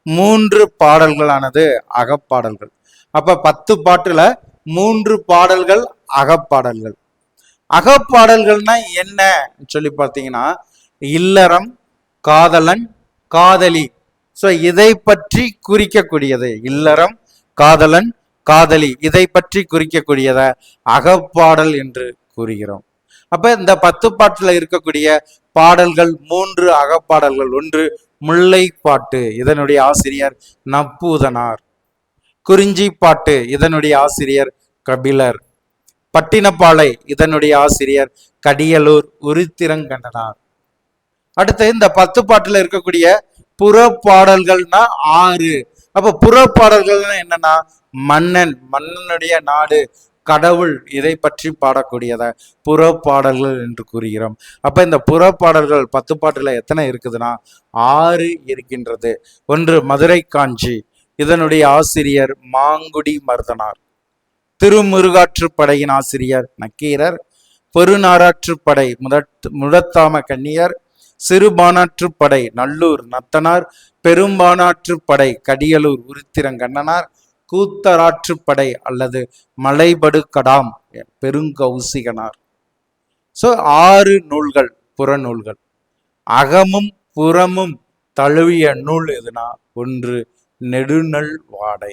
Speaker 1: 3 பாடல்களானது அகப்பாடல்கள். அப்ப 10 பாட்டுல 3 பாடல்கள் அகப்பாடல்கள். அகப்பாடல்கள்னா என்ன சொல்லி பார்த்தீங்கன்னா இல்லறம், காதலன், காதலி. ஸோ இதை பற்றி குறிக்கக்கூடியது இல்லறம், காதலன், காதலி, இதை பற்றி குறிக்கக்கூடியத அகப்பாடல் என்று கூறுகிறோம். அப்ப இந்த 10 பாட்டுல இருக்கக்கூடிய பாடல்கள் 3 அகப்பாடல்கள். ஒன்று முல்லை பாட்டு, இதனுடைய ஆசிரியர் நப்பூதனார். குறிஞ்சி பாட்டு, இதனுடைய ஆசிரியர் கபிலர். பட்டினப்பாலை, இதனுடைய ஆசிரியர் கடியலூர் உருத்திரங்கண்ணனார். அடுத்து இந்த 10 பாட்டுல இருக்கக்கூடிய புறப்பாடல்கள்னா 6. அப்ப புறப்பாடல்கள்னா என்னன்னா மன்னனுடைய நாடு, கடவுள், இதை பற்றி பாடக்கூடியத புறப்பாடல்கள் என்று கூறுகிறோம். அப்ப இந்த புறப்பாடல்கள் 10 பாட்டுல எத்தனை இருக்குதுன்னா 6 இருக்கின்றது. ஒன்று மதுரை காஞ்சி, இதனுடைய ஆசிரியர் மாங்குடி மருதனார். திருமுருகாற்றுப்படையின் ஆசிரியர் நக்கீரர். பெருநாராற்றுப்படை முடத்தாம கன்னியர். சிறுபானாற்றுப்படை நல்லூர் நத்தனார். பெரும்பானாற்றுப்படை கடியலூர் உருத்திரங்கண்ணனார். கூத்தராற்றுப்படை அல்லது மலைபடு கடாம் பெருங்கௌசிகனார். ஸோ 6 நூல்கள் புறநூல்கள். அகமும் புறமும் தழுவிய நூல் எதுனா ஒன்று நெடுநல் வாடை,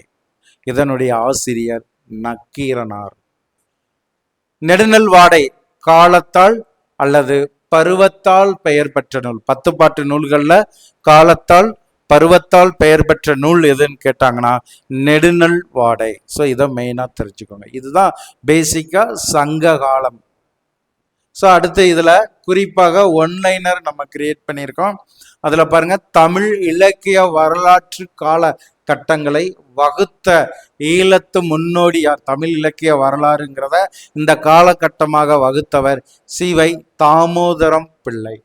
Speaker 1: இதனுடைய ஆசிரியர் நக்கீரனார். நெடுநல் வாடை காலத்தால் அல்லது பருவத்தால் பெயர் பெற்ற நூல். 10 பாட்டு நூல்கள்ல காலத்தால் பருவத்தால் பெயர் பெற்ற நூல் எதுன்னு கேட்டாங்கன்னா நெடுநல் வாடை. ஸோ இதை மெயினா தெரிஞ்சுக்கோங்க. இதுதான் பேசிக்கா சங்க காலம். ஸோ அடுத்து இதுல குறிப்பாக ஒன்லைனர் நம்ம கிரியேட் பண்ணியிருக்கோம். அதுல பாருங்க, தமிழ் இலக்கிய வரலாற்று கால கட்டங்களை வகுத்த ஈழத்து முன்னோடியார். தமிழ் இலக்கிய வரலாறுங்கிறத இந்த காலகட்டமாக வகுத்தவர் சிவை தாமோதரம் பிள்ளை.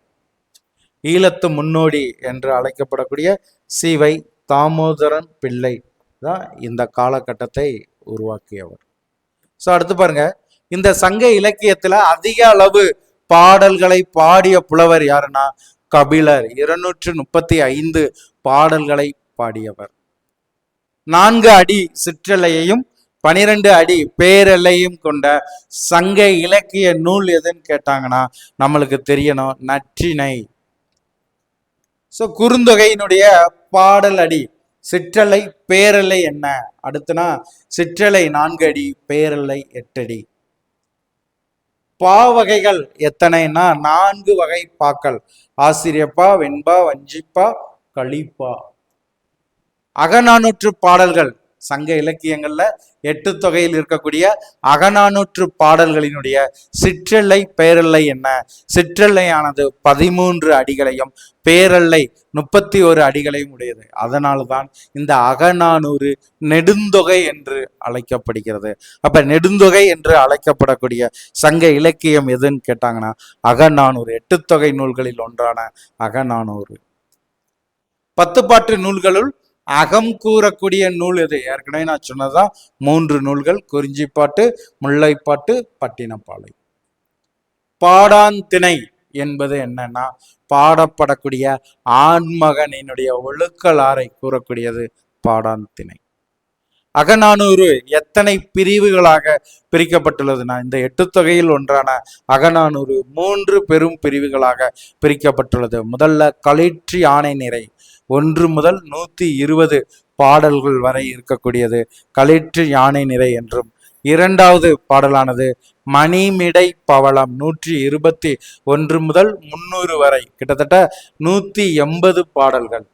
Speaker 1: ஈழத்து முன்னோடி என்று அழைக்கப்படக்கூடிய சிவை தாமோதரன் பிள்ளை தான் இந்த காலகட்டத்தை உருவாக்கியவர். ஸோ அடுத்து பாருங்க, இந்த சங்க இலக்கியத்துல அதிக அளவு பாடல்களை பாடிய புலவர் யாருன்னா கபிலர். 235 பாடல்களை பாடியவர். 4 அடி சிற்றலையையும் 12 அடி பேரெல்லையும் கொண்ட சங்க இலக்கிய நூல் எதுன்னு கேட்டாங்கன்னா நம்மளுக்கு தெரியணும் நற்றிணை. ஸோ குறுந்தொகையினுடைய பாடல் அடி, சிற்றலை பேரலை என்ன? அடுத்துனா சிற்றலை 4 அடி, பேரலை 8 அடி. பாவகைகள் எத்தனைன்னா 4 வகை பாக்கள். ஆசிரியப்பா, வெண்பா, வஞ்சிப்பா, களிப்பா. அகநானூற்று பாடல்கள் சங்க இலக்கியங்கள்ல 8 தொகையில் இருக்கக்கூடிய அகநானூற்று பாடல்களினுடைய சிற்றெல்லை பேரெல்லை என்ன? சிற்றெல்லையானது 13 அடிகளையும் பேரெல்லை 31 அடிகளையும் உடையது. அதனால்தான் இந்த அகநானூறு நெடுந்தொகை என்று அழைக்கப்படுகிறது. அப்ப நெடுந்தொகை என்று அழைக்கப்படக்கூடிய சங்க இலக்கியம் எதுன்னு கேட்டாங்கன்னா அகநானூறு. 8 தொகை நூல்களில் ஒன்றான அகநானூறு. 10 பாட்டு நூல்களுள் அகம் கூறக்கூடிய நூல் எது? ஏற்கனவே நான் சொன்னதான் 3 நூல்கள், குறிஞ்சிப்பாட்டு, முல்லைப்பாட்டு, பட்டினப்பாலை. பாடாந்திணை என்பது என்னன்னா பாடப்படக்கூடிய ஆண்மகனினுடைய ஒழுக்கலாரை கூறக்கூடியது பாடாந்திணை. அகநானூறு எத்தனை பிரிவுகளாக பிரிக்கப்பட்டுள்ளதுன்னா இந்த 8 தொகையில் ஒன்றான அகநானூறு 3 பெரும் பிரிவுகளாக பிரிக்கப்பட்டுள்ளது. முதல்ல களிற்றி ஆணை நிறை 1 முதல் 120 பாடல்கள் வரை இருக்கக்கூடியது களிற்று யானை நிறை என்றும், 2வது பாடலானது மணிமிடை பவளம் 121 முதல் 300 வரை, கிட்டத்தட்ட 180 பாடல்கள்.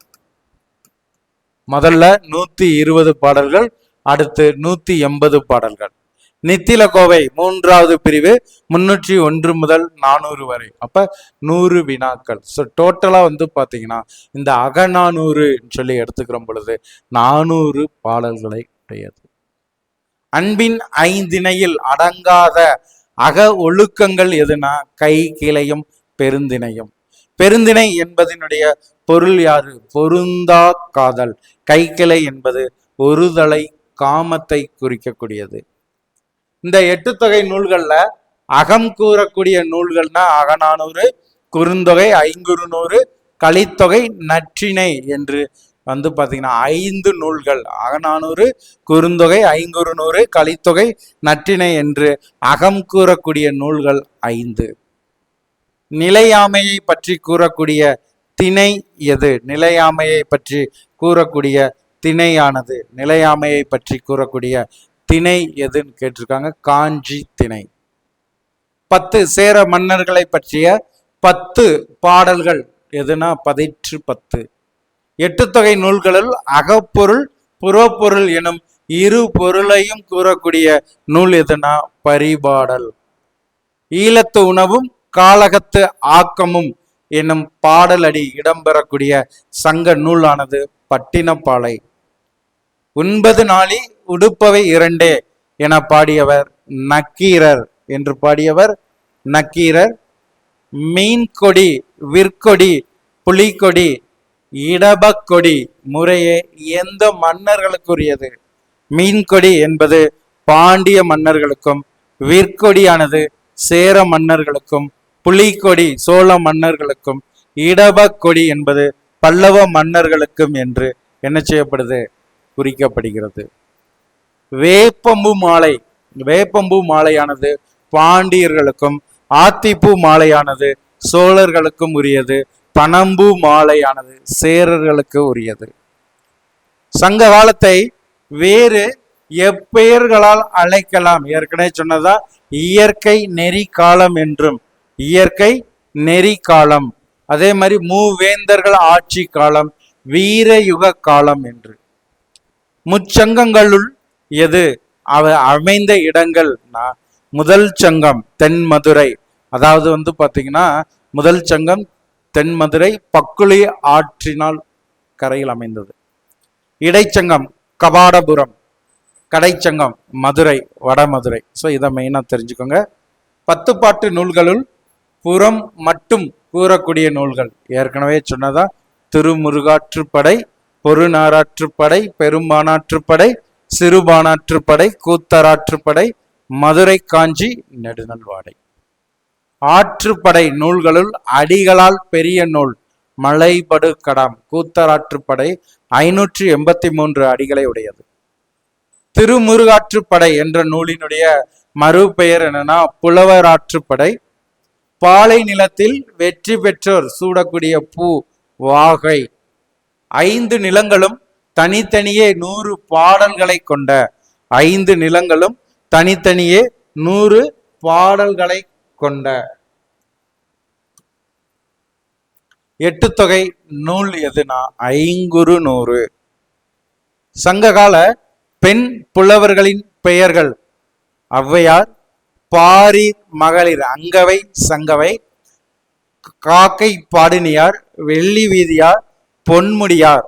Speaker 1: முதல்ல 120 பாடல்கள், அடுத்து 180 பாடல்கள். நித்தில கோவை 3வது பிரிவு 301 முதல் 400 வரை, அப்ப 100 வினாக்கள். ஸோ டோட்டலா பாத்தீங்கன்னா இந்த அகநானூறு சொல்லி எடுத்துக்கிற பொழுது 400 பாடல்களை உடையது. அன்பின் 5திணையில் அடங்காத அக ஒழுக்கங்கள் எதுனா கை கிளையும் பெருந்திணையும். பெருந்திணை என்பதனுடைய பொருள் யாரு? பொருந்தா காதல். கைக்கிளை என்பது ஒருதலை காமத்தை குறிக்கக்கூடியது. இந்த 8 தொகை நூல்கள்ல அகம் கூறக்கூடிய நூல்கள்னா அகநானூறு, குறுந்தொகை, ஐங்குறுநூறு, கலித்தொகை, நற்றிணை என்று பாத்தீங்கன்னா 5 நூல்கள். அகநானூறு, குறுந்தொகை, ஐங்குறுநூறு, கலித்தொகை, நற்றிணை என்று அகம் கூறக்கூடிய நூல்கள் 5. நிலையாமையை பற்றி கூறக்கூடிய திணை எது? நிலையாமையை பற்றி கூறக்கூடிய திணையானது, நிலையாமையை பற்றி கூறக்கூடிய திணை எதுன்னு கேட்டிருக்காங்க, காஞ்சி திணை. 10 சேர மன்னர்களை பற்றிய 10 பாடல்கள் எதுனா 10. 8 தொகை நூல்களில் அகப்பொருள் புறப்பொருள் எனும் இரு பொருளையும் கூறக்கூடிய நூல் எதுனா பரிபாடல். ஈழத்து உணவும் காளகத்து ஆக்கமும் என்னும் பாடலடி இடம்பெறக்கூடிய சங்க நூலானது பட்டினப்பாலை. 9 நாளி உடுப்பவை 2 என பாடியவர் நக்கீரர் என்று பாடியவர் நக்கீரர். மீன்கொடி, விற்கொடி, புலிகொடி, இடபக்கொடி முறையே எந்த மன்னர்களுக்குரியது? மீன்கொடி என்பது பாண்டிய மன்னர்களுக்கும், விற்கொடியானது சேர மன்னர்களுக்கும், புலிகொடி சோழ மன்னர்களுக்கும், இடபக்கொடி என்பது பல்லவ மன்னர்களுக்கும் என்று என்ன செய்யப்படுது? குறிக்கப்படுகிறது. வேப்பம்பு மாலை, வேப்பம்பு மாலையானது பாண்டியர்களுக்கும், ஆத்திப்பூ மாலையானது சோழர்களுக்கும் உரியது, பனம்பூ மாலையானது சேரர்களுக்கு உரியது. சங்க காலத்தை வேறு எப்பெயர்களால் அழைக்கலாம்? ஏற்கனவே சொன்னதா இயற்கை நெறி காலம் என்றும், இயற்கை நெறி காலம், அதே மாதிரி மூவேந்தர்கள் ஆட்சி காலம், வீரயுக காலம் என்று. முச்சங்கங்களுள் எது அமைந்த இடங்கள்? முதல் சங்கம் தென்மதுரை, அதாவது பாத்தீங்கன்னா முதல் சங்கம் தென்மதுரை பக்குளி ஆற்றினால் கரையில் அமைந்தது. இடைச்சங்கம் கபாடபுரம், கடைச்சங்கம் மதுரை வடமதுரை. ஸோ இதை மெயினாக தெரிஞ்சுக்கோங்க. 10 பாட்டு நூல்களுள் புறம் மட்டும் கூறக்கூடிய நூல்கள் ஏற்கனவே சொன்னதா திருமுருகாற்றுப்படை, பொருநாராற்றுப்படை, பெரும்பானாற்றுப்படை, சிறுபானாற்றுப்படை, கூத்தராற்றுப்படை, மதுரை காஞ்சி, நெடுநல்வாடை. ஆற்றுப்படை நூல்களுள் அடிகளால் பெரிய நூல் மலைபடு கடாம். கூத்தராற்றுப்படை 583 அடிகளை உடையது. திருமுருகாற்றுப்படை என்ற நூலினுடைய மறுபெயர் என்னன்னா புலவராற்றுப்படை. பாலை நிலத்தில் வெற்றி பெற்றோர் சூடக்கூடிய பூ வாகை. 5 நிலங்களும் தனித்தனியே 100 பாடல்களை கொண்ட, 5 நிலங்களும் தனித்தனியே 100 பாடல்களை கொண்ட. 8 தொகை நூல் எதுனா ஐங்குறுநூறு. சங்ககால பெண் புலவர்களின் பெயர்கள் ஔவையார், பாரீர் மகளிர் அங்கவை சங்கவை, காக்கை பாடினியார், வெள்ளி வீதியார், பொன்முடியார்.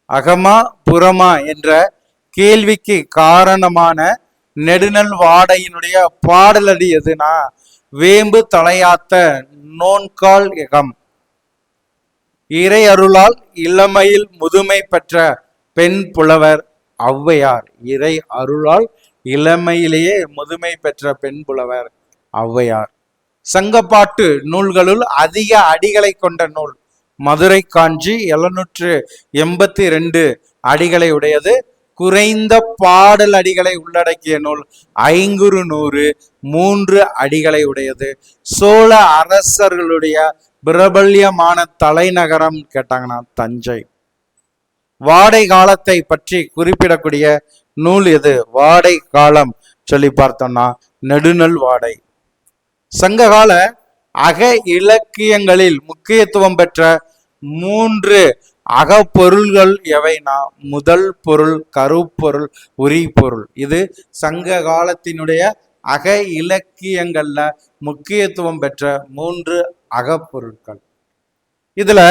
Speaker 1: அகமா புறமா என்ற கேள்விக்கு காரணமான நெடுநல் வாடையினுடைய பாடலடி எதுனா வேம்பு தலையாத்த நோன்கால் எகம். இறை அருளால் இளமையில் முதுமை பெற்ற பெண் புலவர் ஔவையார். இறை அருளால் இளமையிலேயே முதுமை பெற்ற பெண் புலவர் ஔவையார். சங்கப்பாட்டு நூல்களுள் அதிக அடிகளை கொண்ட நூல் மதுரை காஞ்சி 782 அடிகளை உடையது. குறைந்த பாடல் அடிகளை உள்ளடக்கிய நூல் ஐங்குறுநூறு 3 அடிகளை உடையது. சோழ அரசர்களுடைய பிரபல்யமான தலைநகரம் கேட்டாங்கன்னா தஞ்சை. வாடை காலத்தை பற்றி குறிப்பிடக்கூடிய நூல் எது? வாடை காலம் சொல்லி பார்த்தோம்னா நெடுநல் வாடை. சங்ககால அக இலக்கியங்களில் முக்கியத்துவம் பெற்ற 3 அகப்பொருள்கள் எவைனா முதல் பொருள், கருப்பொருள், உரிபொருள். இது சங்க காலத்தினுடைய அக இலக்கியங்கள்ல முக்கியத்துவம் பெற்ற 3 அகப்பொருட்கள். இதுல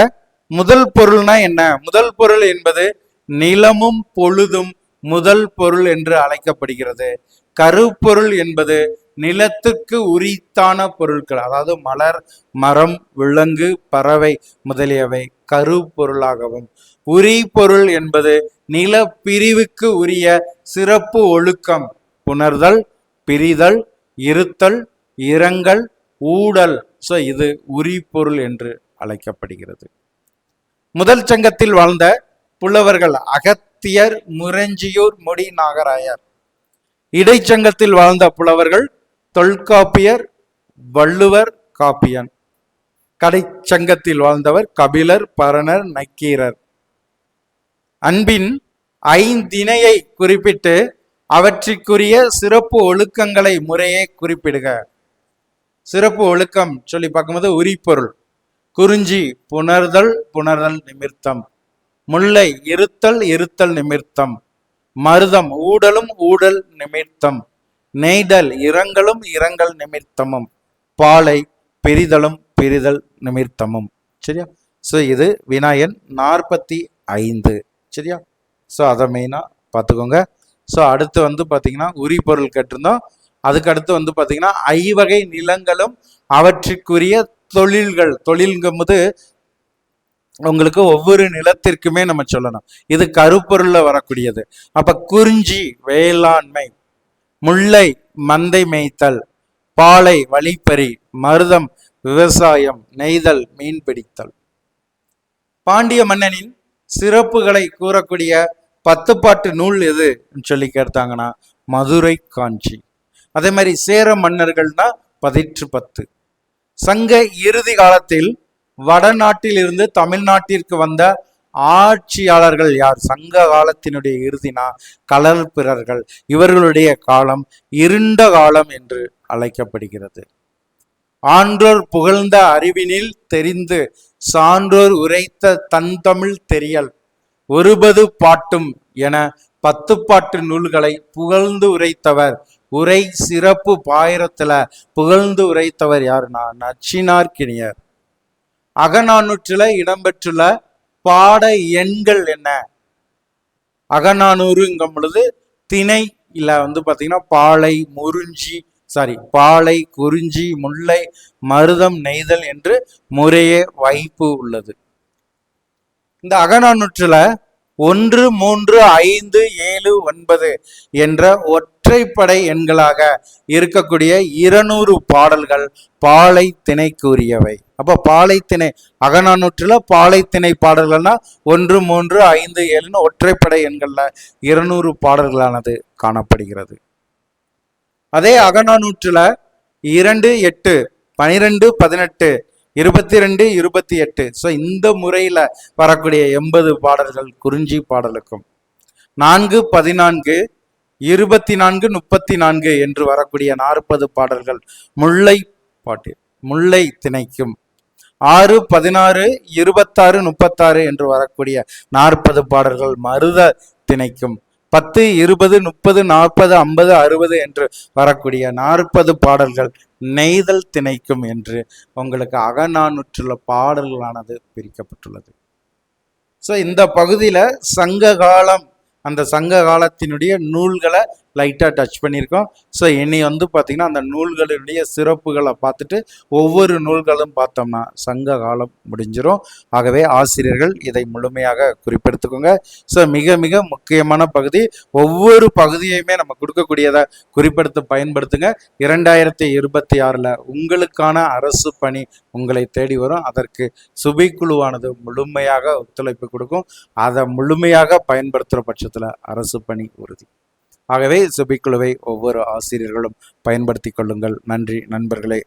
Speaker 1: முதல் பொருள்னா என்ன? முதல் பொருள் என்பது நிலமும் பொழுதும் முதல் பொருள் என்று அழைக்கப்படுகிறது. கருப்பொருள் என்பது நிலத்துக்கு உரித்தான பொருட்கள், அதாவது மலர், மரம், விலங்கு, பறவை முதலியவை கருப்பொருளாகவும், உரி பொருள் என்பது நில பிரிவுக்கு உரிய சிறப்பு ஒழுக்கம், புணர்தல், பிரிதல், இருத்தல், இரங்கல், ஊடல். ஸோ இது உரி பொருள் என்று அழைக்கப்படுகிறது. முதல் சங்கத்தில் வாழ்ந்த புலவர்கள் அகத்தியர், முரஞ்சியூர், முடி நாகராயர். இடைச்சங்கத்தில் வாழ்ந்த புலவர்கள் தொல்காப்பியர், வள்ளுவர், காப்பியன். கடைச்சங்கத்தில் வாழ்ந்தவர் கபிலர், பரணர், நக்கீரர். அன்பின் 5 குறிப்பிட்டு அவற்றிற்குரிய சிறப்பு ஒழுக்கங்களை முறையே குறிப்பிடுக. சிறப்பு ஒழுக்கம் சொல்லி பார்க்கும்போது உரிப்பொருள் குறிஞ்சி புணர்தல், புணர்தல் நிமித்தம். முல்லை இருத்தல், இருத்தல் நிமித்தம். மருதம் ஊடலும் ஊடல் நிமித்தம், நெய்தல் இரங்கலும் இரங்கல் நிமித்தமும், பாலை பிரிதலும் பிரிதல் நிமித்தமும். சரியா? ஸோ இது வினாயன் 45. சரியா? ஸோ அதை மெயினாக பார்த்துக்கோங்க. ஸோ அடுத்து வந்து பார்த்தீங்கன்னா உரிபொருள் கேட்டிருந்தோம். அதுக்கு அடுத்து வந்து பார்த்தீங்கன்னா ஐவகை நிலங்களும் அவற்றிற்குரிய தொழில்கள். தொழில்ங்கும்போது உங்களுக்கு ஒவ்வொரு நிலத்திற்குமே நம்ம சொல்லணும். இது கருப்பொருள்ல வரக்கூடியது. அப்ப குறிஞ்சி வேளாண்மை, முல்லை மந்தை மேய்த்தல், பாலை வழிப்பறி, மருதம் விவசாயம், நெய்தல் மீன்பிடித்தல். பாண்டிய மன்னனின் சிறப்புகளை கூறக்கூடிய 10 பாட்டு நூல் எது சொல்லி கேட்டாங்கன்னா மதுரை காஞ்சி. அதே மாதிரி சேர மன்னர்கள்னா 10. சங்க இறுதி காலத்தில் வடநாட்டில் இருந்து தமிழ்நாட்டிற்கு வந்த ஆட்சியாளர்கள் யார்? சங்க காலத்தினுடைய இறுதினா கலர்பிறர்கள். இவர்களுடைய காலம் இருண்ட காலம் என்று அழைக்கப்படுகிறது. ஆன்றோர் புகழ்ந்த அறிவினில் தெரிந்து சான்றோர் உரைத்த தன் தமிழ் தெரியல் 10 பாட்டும் என 10 பாட்டு நூல்களை புகழ்ந்து உரைத்தவர். உரை சிறப்பு பாயிரத்துல புகழ்ந்து உரைத்தவர் யாருன்னா நச்சினார்க்கினியர். அகநானூற்றுல இடம்பெற்றுள்ள பாட எண்கள் என்ன? அகநானூறுங்கும் பொழுது திணை இல்ல வந்து பாத்தீங்கன்னா பாலை குறிஞ்சி முல்லை மருதம் நெய்தல் என்று முறையே வைப்பு உள்ளது. இந்த அகநானூற்றுல 1, 3, 5, 7, 9 என்ற ஒற்றைப்படை எண்களாக இருக்கக்கூடிய 200 பாடல்கள் பாலை திணைக்குரியவை. அப்ப பாலை திணை அகநானூற்றுல பாலை திணை பாடல்கள்னா 1, 3, 5, 7 ஒற்றைப்படை எண்கள்ல 200 பாடல்களானது காணப்படுகிறது. அதே அகநானூற்றுல 2, 8, 12, 18, 22, 28. ஸோ இந்த முறையில வரக்கூடிய 80 பாடல்கள் குறிஞ்சி பாடலுக்கும், 4, 14, 24, 34 என்று வரக்கூடிய 40 பாடல்கள் முல்லை திணைக்கும், 6, 16, 26, 36 என்று வரக்கூடிய 40 பாடல்கள் மருத திணைக்கும், 10, 20, 30, 40, 50, 60 என்று வரக்கூடிய 40 பாடல்கள் நெய்தல் திணைக்கும் என்று உங்களுக்கு அகநானூற்றுள்ள பாடல்களானது பிரிக்கப்பட்டுள்ளது. ஸோ இந்த பகுதியில சங்க காலம், அந்த சங்க காலத்தினுடைய நூல்களை லைட்டாக டச் பண்ணியிருக்கோம். ஸோ இனி வந்து பார்த்தீங்கன்னா அந்த நூல்களினுடைய சிறப்புகளை பார்த்துட்டு ஒவ்வொரு நூல்களும் பார்த்தோம்னா சங்க காலம் முடிஞ்சிடும். ஆகவே ஆசிரியர்கள் இதை முழுமையாக குறிப்பெடுத்துக்கோங்க. ஸோ மிக மிக முக்கியமான பகுதி. ஒவ்வொரு பகுதியுமே நம்ம கொடுக்கக்கூடியதை குறிப்பெடுத்து பயன்படுத்துங்க. 2026 உங்களுக்கான அரசு பணி உங்களை தேடி வரும். அதற்கு சுபை குழுவானது முழுமையாக ஒத்துழைப்பு கொடுக்கும். அதை முழுமையாக பயன்படுத்துகிற பட்சத்தில் அரசு பணி உறுதி. ஆகவே சுபிக்குழுவை ஒவ்வொரு ஆசிரியர்களும் பயன்படுத்தி கொள்ளுங்கள். நன்றி நண்பர்களே.